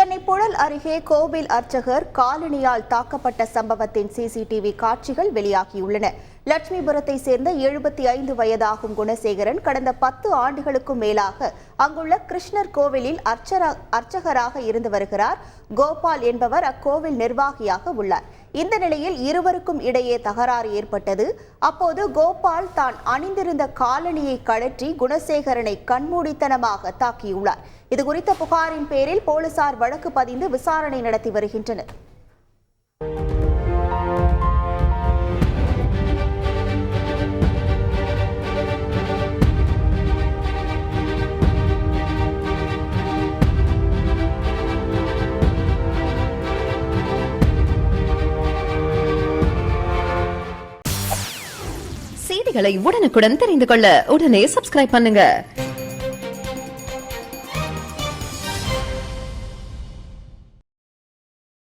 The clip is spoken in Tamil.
சென்னை புழல் அருகே கோவில் அர்ச்சகர் காலணியால் தாக்கப்பட்ட சம்பவத்தின் சிசிடிவி காட்சிகள் வெளியாகியுள்ளன. லட்சுமிபுரத்தை சேர்ந்த 75 வயதாகும் குணசேகரன் கடந்த 10 ஆண்டுகளுக்கும் மேலாக அங்குள்ள கிருஷ்ணர் கோவிலில் அர்ச்சகராக இருந்து வருகிறார். கோபால் என்பவர் அக்கோவில் நிர்வாகியாக உள்ளார். இந்த நிலையில் இருவருக்கும் இடையே தகராறு ஏற்பட்டது. அப்போது கோபால் தான் அணிந்திருந்த காலணியை கழற்றி குணசேகரனை கண்மூடித்தனமாக தாக்கியுள்ளார். இதுகுறித்த புகாரின் பேரில் போலீசார் வழக்கு பதிந்து விசாரணை நடத்தி வருகின்றனர். செய்திகளை உடனுக்குடன் தெரிந்து கொள்ள உடனே சப்ஸ்கிரைப் பண்ணுங்க.